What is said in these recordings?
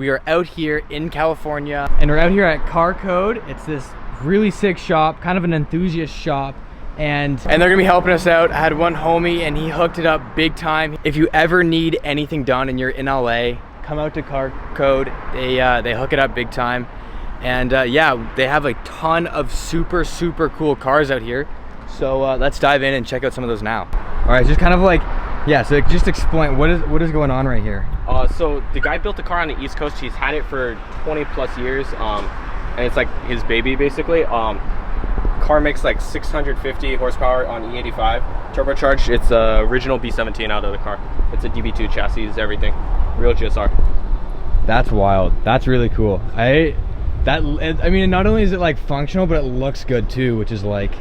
We are out here in California and we're out here at Car Code. It's this really sick shop, kind of an enthusiast shop. And they're gonna be helping us out. I had one homie and he hooked it up big time. If you ever need anything done and you're in LA, come out to Car Code. They hook it up big time. And yeah, they have a ton of super cool cars out here. So let's dive in and check out some of those now. All right, just kind of like, yeah, so just explain what is going on right here. So the guy built a car on the East Coast. He's had it for 20 plus years, and it's like his baby basically. Car makes like 650 horsepower on E85 turbocharged. It's original B17 out of the car. It's a DB2 chassis, everything, real GSR. That's wild. That's really cool. I mean, not only is it like functional, but it looks good too, which is like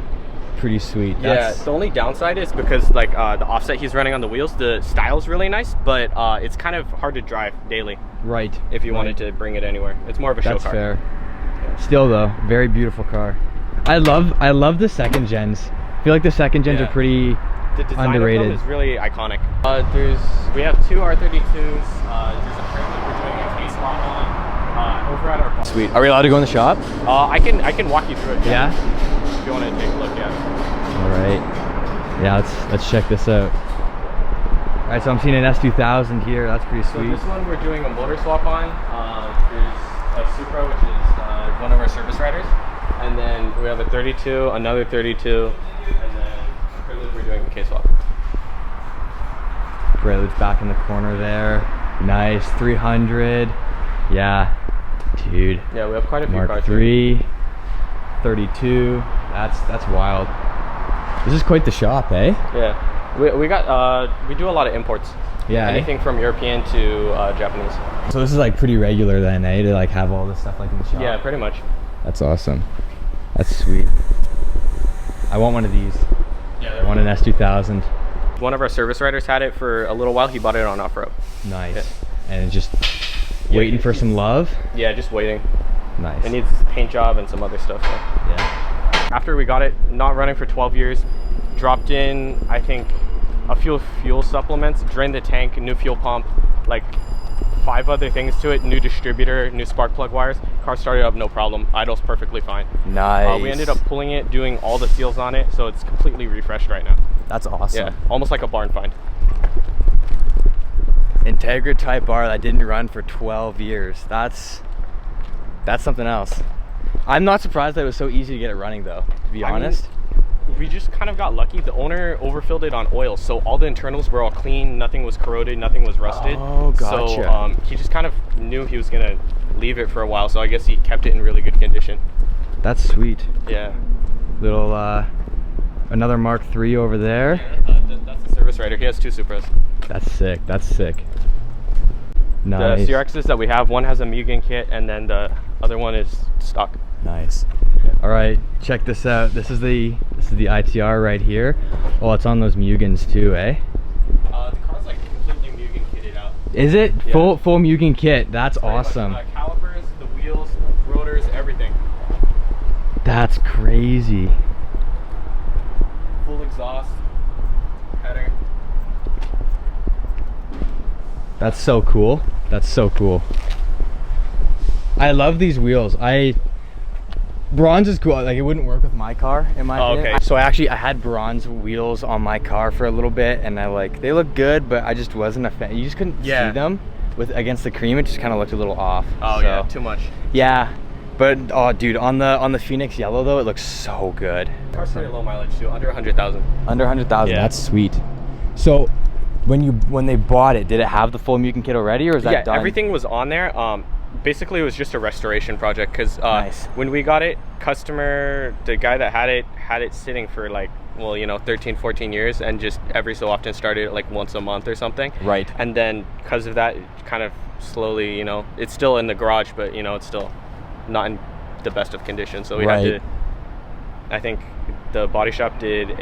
pretty sweet. Yeah, the only downside is because like the offset he's running on the wheels, the style's really nice, but it's kind of hard to drive daily. Right. If you wanted to bring it anywhere. It's more of a show car. That's fair. Yeah. Still though, very beautiful car. I love the second gens. I feel like the second gens are pretty the design underrated. Of them is really iconic. We have two R32s. There's a Toretto we're doing a case swap on over at our. Sweet. Are we allowed to go in the shop? I can walk you through it. Yeah. If you want to take a look, yeah. All right. Yeah, let's check this out. All right, so I'm seeing an S2000 here. That's pretty sweet. So this one we're doing a motor swap on. There's a Supra, which is one of our service riders. And then we have a 32, another 32, and then Prelude we're doing a K-swap. Prelude's back in the corner there. Nice, 300. Yeah, dude. Yeah, we have quite a few Mark cars. III, 32. That's wild. This is quite the shop, eh? Yeah, we do a lot of imports. Yeah. Anything from European to Japanese. So this is like pretty regular then, eh? To like have all this stuff like in the shop. Yeah, pretty much. That's awesome. That's sweet. I want one of these. Yeah, I want an S2000. One of our service riders had it for a little while. He bought it on off-road. Nice. Yeah. And just waiting for some love. Yeah, just waiting. Nice. It needs paint job and some other stuff. So. Yeah. After we got it, not running for 12 years, dropped in, I think, a few fuel supplements, drained the tank, new fuel pump, like 5 other things to it, new distributor, new spark plug wires. Car started up no problem, idles perfectly fine. Nice. We ended up pulling it, doing all the seals on it, so it's completely refreshed right now. That's awesome. Yeah, almost like a barn find. Integra Type R that didn't run for 12 years. That's something else. I'm not surprised that it was so easy to get it running though, to be honest. We just kind of got lucky. The owner overfilled it on oil, so all the internals were all clean, nothing was corroded, nothing was rusted. Oh, gotcha. So he just kind of knew he was gonna leave it for a while, so I guess he kept it in really good condition. That's sweet. Yeah. Little another Mark III over there. Yeah, that's the service rider. He has 2 Supras. That's sick. That's sick. Nice. The CRXs that we have, one has a Mugen kit, and then the other one is stock. Nice. All right, check this out. This is the ITR right here. Oh, it's on those Mugens too, eh? The car's like completely Mugen kitted out. Is it? Yeah. Full Mugen kit. That's awesome. Much, calipers, the wheels, rotors, everything. That's crazy. Full exhaust, header. That's so cool. That's so cool. I love these wheels. Bronze is cool. Like it wouldn't work with my car in my opinion. Okay. So I had bronze wheels on my car for a little bit, and they look good, but I just wasn't a fan. You just couldn't see them against the cream. It just kind of looked a little off. Oh so, yeah, too much. Yeah, but oh dude, on the Phoenix Yellow though, it looks so good. Car's pretty low mileage too, under 100,000. Under 100,000. Yeah. That's sweet. So when they bought it, did it have the full Mugen kit already, or is that done? Yeah, everything was on there. Basically it was just a restoration project because nice. When we got it, the guy that had it sitting for like, well, 13-14 years, and just every so often started it like once a month or something. Right. And then because of that, it kind of slowly, it's still in the garage, but it's still not in the best of condition, so we had to, I think the body shop did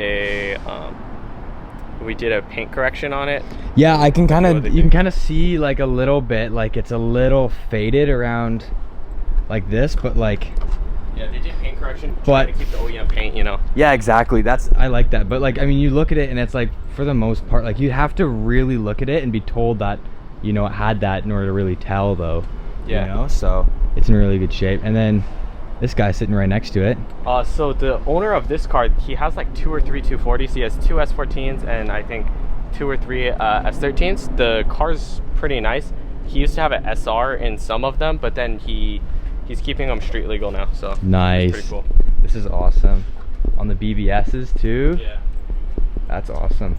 we did a paint correction on it. Yeah, you can kind of see like a little bit, like it's a little faded around like this, but like. Yeah, they did paint correction, but to keep the OEM paint, Yeah, exactly. I like that. But like, I mean, you look at it and it's like, for the most part, like you have to really look at it and be told that, it had that in order to really tell though. you know, so it's in really good shape. And then this guy's sitting right next to it. So the owner of this car, he has like 2 or 3 240s. He has 2 S14s and I think 2 or 3 S13s. The car's pretty nice. He used to have an SR in some of them, but then he's keeping them street legal now. So nice. Pretty cool. This is awesome. On the BBSs too. Yeah. That's awesome.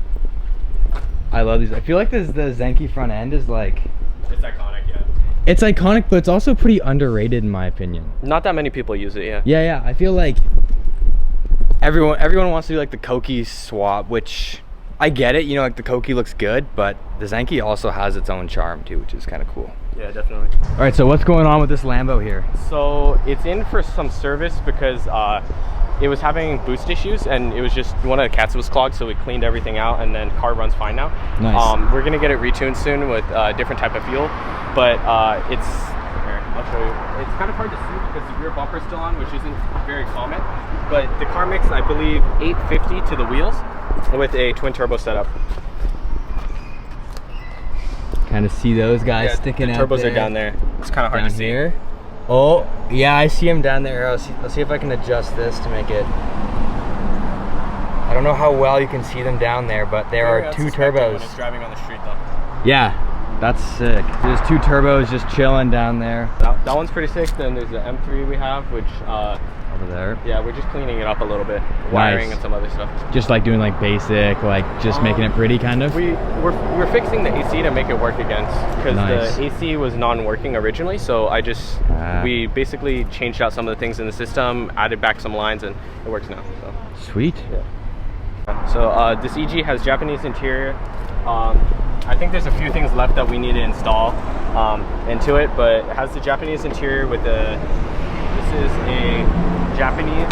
I love these. I feel like the Zenki front end is like... It's iconic, yeah. It's iconic, but it's also pretty underrated in my opinion. Not that many people use it, yeah. Yeah. I feel like everyone wants to do like the Koki swap, which I get it. You know, like the Koki looks good, but the Zenki also has its own charm too, which is kind of cool. Yeah, definitely. All right, so what's going on with this Lambo here? So it's in for some service because it was having boost issues and it was just one of the cats was clogged, so we cleaned everything out and then car runs fine now. Nice. We're gonna get it retuned soon with a different type of fuel, but it's here, I'll show you. It's kind of hard to see because the rear bumper's still on, which isn't very common, but the car makes, I believe, 850 to the wheels with a twin turbo setup. Kind of see those guys sticking out. The turbos are down there. It's kind of hard to see. Here. Oh, yeah, I see him down there. Let's see if I can adjust this to make it. I don't know how well you can see them down there, but there are 2 turbos. When it's driving on the street, though. Yeah, that's sick. There's 2 turbos just chilling down there. That one's pretty sick. Then there's the M3 we have, which over there. Yeah, we're just cleaning it up a little bit, wiring and some other stuff. Just like doing like basic, like just making it pretty, kind of. We're fixing the AC to make it work again, because nice. the AC was non-working originally. So we basically changed out some of the things in the system, added back some lines, and it works now. So. Sweet. Yeah. So this EG has Japanese interior. I think there's a few things left that we need to install into it, but it has the Japanese interior with this is a Japanese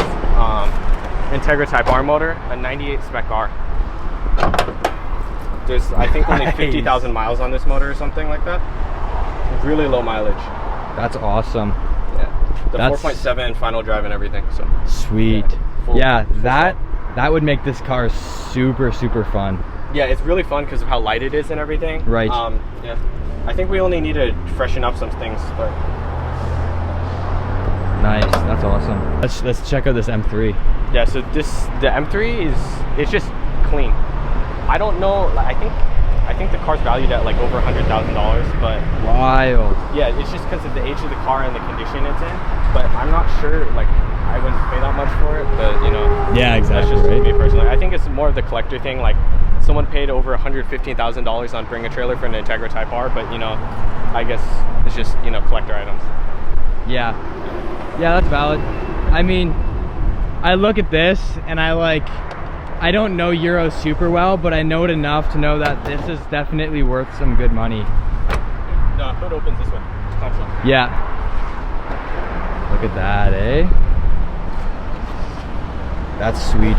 Integra Type R motor, a 98 Spec R. There's, I think, only 50,000 miles on this motor or something like that. Really low mileage. That's awesome. Yeah. The 4.7 final drive and everything. So sweet. Yeah, that would make this car super fun. Yeah, it's really fun because of how light it is and everything. Right. Yeah. I think we only need to freshen up some things, but. Nice, that's awesome. Let's check out this M3. Yeah, so the M3 it's just clean. I don't know, I think the car's valued at like over $100,000, but wild. Yeah, it's just because of the age of the car and the condition it's in. But I'm not sure, like, I wouldn't pay that much for it, but you know. Yeah, exactly. That's just me personally. I think it's more of the collector thing. Like, someone paid over $115,000 on Bring a Trailer for an Integra Type R, but you know, I guess it's just, you know, collector items. Yeah, that's valid. I mean, I look at this and I don't know Euro super well, but I know it enough to know that this is definitely worth some good money. The hood opens this way. Yeah. Look at that, eh? That's sweet.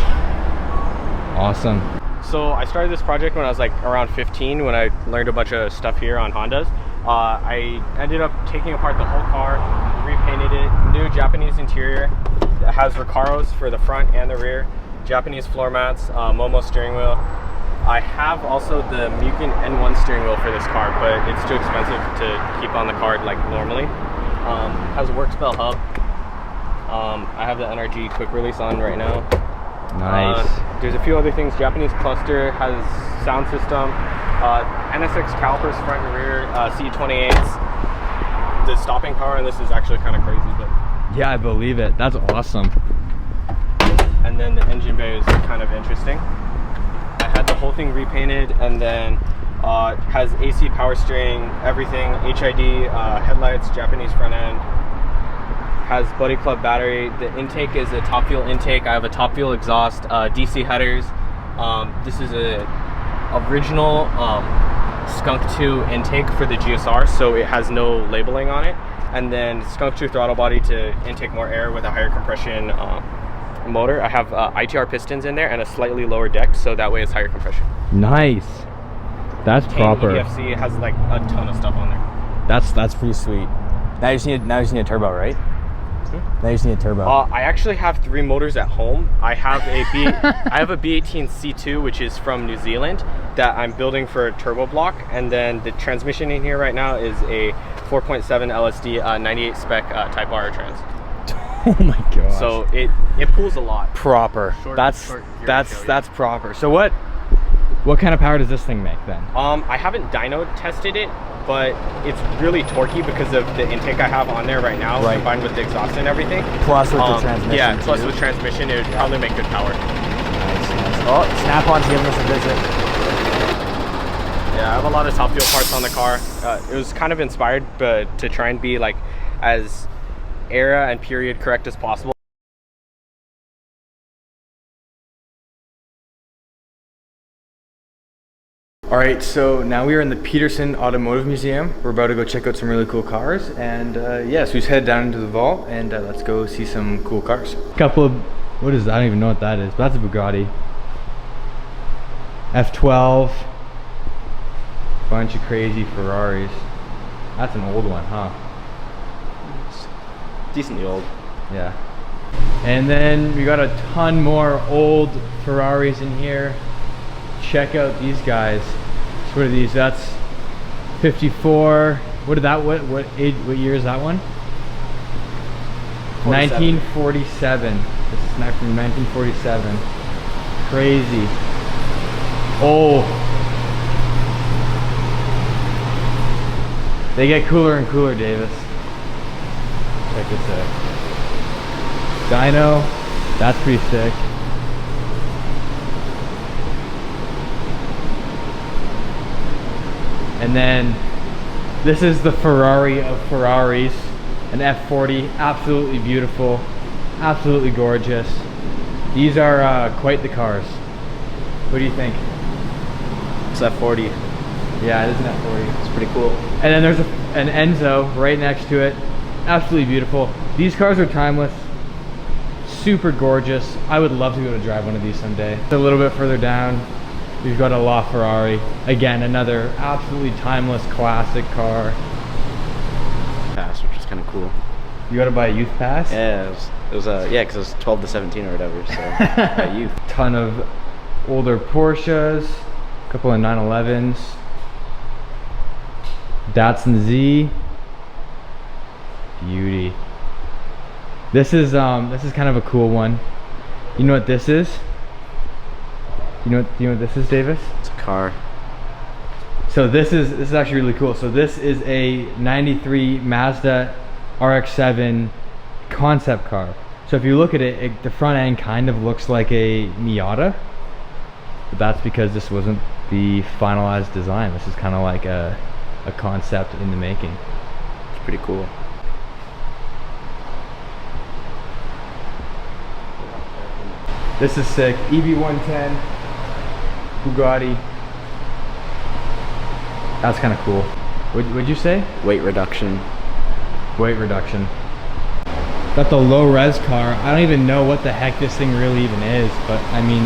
Awesome. So I started this project when I was like around 15, when I learned a bunch of stuff here on Hondas. I ended up taking apart the whole car, repainted it, new Japanese interior. It has Recaros for the front and the rear, Japanese floor mats, Momo steering wheel. I have also the Mugen N1 steering wheel for this car, but it's too expensive to keep on the car like normally. Has a work spell hub. I have the NRG quick release on right now. Nice. There's a few other things. Japanese cluster, has sound system, NSX calipers front and rear, C28s. The stopping power on this is actually kind of crazy, but yeah, I believe it. That's awesome. And then the engine bay is kind of interesting. I had the whole thing repainted, and then has AC power steering, everything, HID, headlights, Japanese front end. Has Buddy Club battery. The intake is a top fuel intake. I have a top fuel exhaust, DC headers. This is a original Skunk 2 intake for the GSR, so it has no labeling on it. And then Skunk 2 throttle body to intake more air with a higher compression motor. I have ITR pistons in there and a slightly lower deck, so that way it's higher compression. Nice. That's proper. EFC has like a ton of stuff on there. That's pretty sweet. Now you just need a turbo, right? Now you just need a turbo. I actually have 3 motors at home. I have a B18 C2, which is from New Zealand, that I'm building for a turbo block, and then the transmission in here right now is a 4.7 LSD, 98 spec Type R trans. Oh my god. So it pulls a lot. Proper. Short That's ratio, proper. So what kind of power does this thing make then? I haven't dyno tested it, but it's really torquey because of the intake I have on there right now, combined with the exhaust and everything. Plus with the transmission. Yeah, plus with transmission, it would probably make good power. Nice. Oh, Snap-on's giving us a visit. Yeah, I have a lot of Top Fuel parts on the car. It was kind of inspired, but to try and be like as era and period correct as possible. All right, so now we are in the Petersen Automotive Museum. We're about to go check out some really cool cars, and yeah, so we just head down into the vault and let's go see some cool cars. Couple of, what is that? I don't even know what that is, but that's a Bugatti. F12. Bunch of crazy Ferraris. That's an old one, huh? Decently old. Yeah. And then we got a ton more old Ferraris in here. Check out these guys. So what are these? That's 54. What year is that one? 1947. This is not from 1947. Crazy. Oh. They get cooler and cooler, Davis. Check this out. Dyno, that's pretty sick. And then this is the Ferrari of Ferraris, an F40, absolutely beautiful, absolutely gorgeous. These are quite the cars. What do you think? It's F40. Yeah, it is an F40. It's pretty cool. And then there's an Enzo right next to it. Absolutely beautiful. These cars are timeless. Super gorgeous. I would love to go to drive one of these someday. A little bit further down, we've got a LaFerrari. Again, another absolutely timeless classic car. Pass, which is kind of cool. You gotta buy a youth pass? Yeah, it was yeah, because it was 12 to 17 or whatever, so youth. Ton of older Porsches, a couple of 911s. Datsun Z. Beauty. This is kind of a cool one. You know what this is? Do you know what this is, Davis? It's a car. So this is actually really cool. So this is a 93 Mazda RX-7 concept car. So if you look at it, the front end kind of looks like a Miata, but that's because this wasn't the finalized design. This is kind of like a concept in the making. It's pretty cool. This is sick. EB110 Bugatti. That's kind of cool. What'd you say? Weight reduction. Weight reduction. Got the low res car. I don't even know what the heck this thing really even is, but I mean,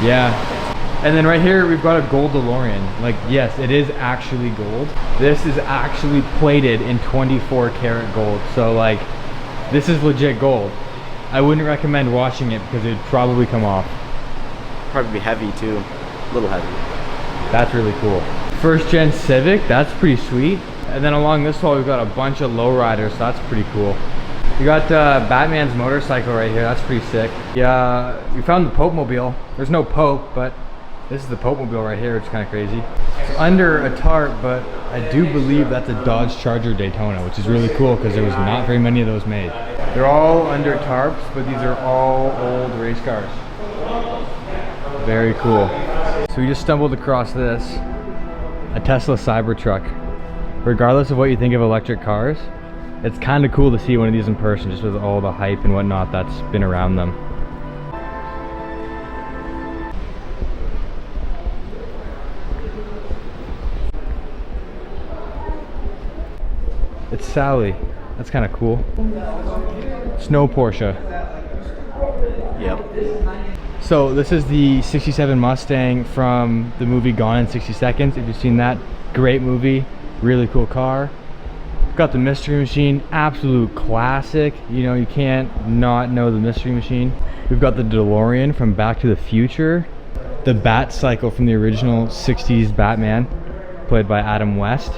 yeah. And then right here we've got a gold DeLorean. Like, yes, it is actually gold. This is actually plated in 24 karat gold. So like, this is legit gold. I wouldn't recommend washing it because it'd probably come off. Probably be heavy too. A little heavy. That's really cool. First gen Civic, that's pretty sweet. And then along this wall, we've got a bunch of lowriders, so that's pretty cool. We got Batman's motorcycle right here, that's pretty sick. Yeah, we found the Pope Mobile. There's no Pope, but this is the Pope Mobile right here, which is kind of crazy. It's under a tarp, but I do believe that's a Dodge Charger Daytona, which is really cool because there was not very many of those made. They're all under tarps, but these are all old race cars. Very cool. So we just stumbled across this, a Tesla Cybertruck. Regardless of what you think of electric cars, it's kind of cool to see one of these in person, just with all the hype and whatnot that's been around them. It's Sally. That's kind of cool. Snow Porsche. Yep. So this is the 67 Mustang from the movie Gone in 60 Seconds. If you've seen that, great movie, really cool car. Got the Mystery Machine, absolute classic. You know, you can't not know the Mystery Machine. We've got the DeLorean from Back to the Future. The Bat Cycle from the original 60s Batman, played by Adam West.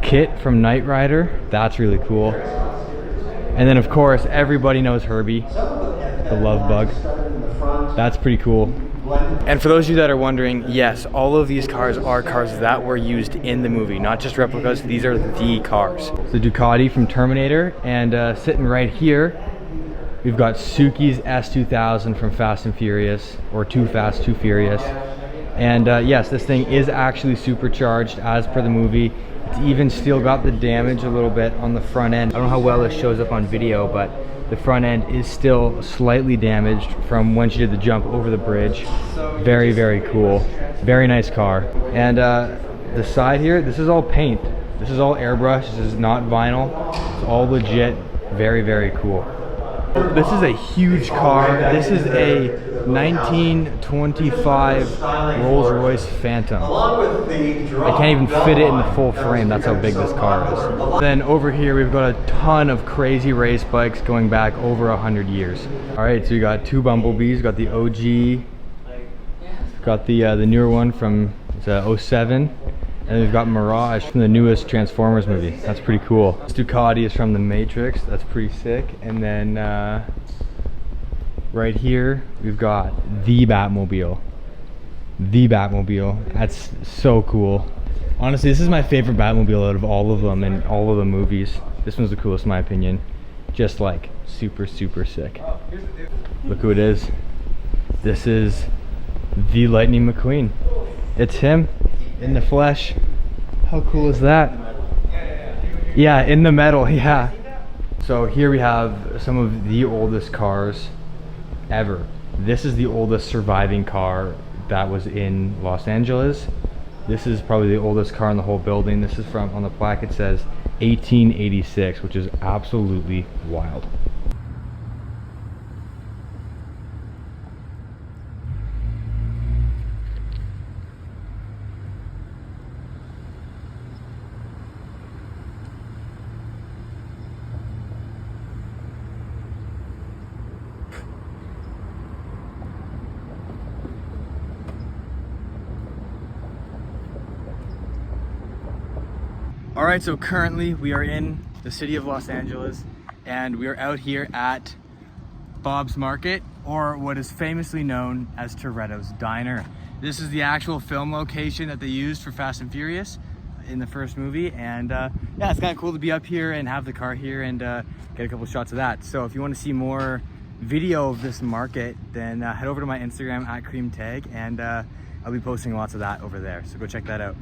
Kit from Knight Rider. That's really cool. And then of course, everybody knows Herbie, the love bug. That's pretty cool. And for those of you that are wondering, yes, all of these cars are cars that were used in the movie, not just replicas. These are the cars. The Ducati from Terminator, and sitting right here, we've got Suki's S2000 from Fast and Furious, or Too Fast, Too Furious. And yes, this thing is actually supercharged as per the movie. It's even still got the damage a little bit on the front end. I don't know how well this shows up on video, but the front end is still slightly damaged from when she did the jump over the bridge. Very, very cool. Very nice car. And the side here, this is all paint. This is all airbrush. This is not vinyl. It's all legit. Very, very cool. This is a huge car. This is a 1925 Rolls-Royce Phantom. I can't even fit it in the full frame. That's how big this got is. Then over here we've got a ton of crazy race bikes going back over 100 years. All right, so we got two Bumblebees. We got the OG. We've got the newer one from 07. And we've got Mirage from the newest Transformers movie. That's pretty cool. This Ducati is from The Matrix. That's pretty sick. And then right here, we've got the Batmobile. The Batmobile. That's so cool. Honestly, this is my favorite Batmobile out of all of them in all of the movies. This one's the coolest in my opinion. Just like super, super sick. Look who it is. This is the Lightning McQueen. It's him. In the flesh. How cool is that? Yeah, in the metal, yeah. So here we have some of the oldest cars ever. This is the oldest surviving car that was in Los Angeles. This is probably the oldest car in the whole building. This is from, on the plaque it says 1886, which is absolutely wild. All right, so currently we are in the city of Los Angeles and we are out here at Bob's Market, or what is famously known as Toretto's Diner. This is the actual film location that they used for Fast and Furious in the first movie, and yeah, it's kind of cool to be up here and have the car here and get a couple shots of that. So if you want to see more video of this market, then head over to my Instagram at @creamtag, and I'll be posting lots of that over there, so go check that out.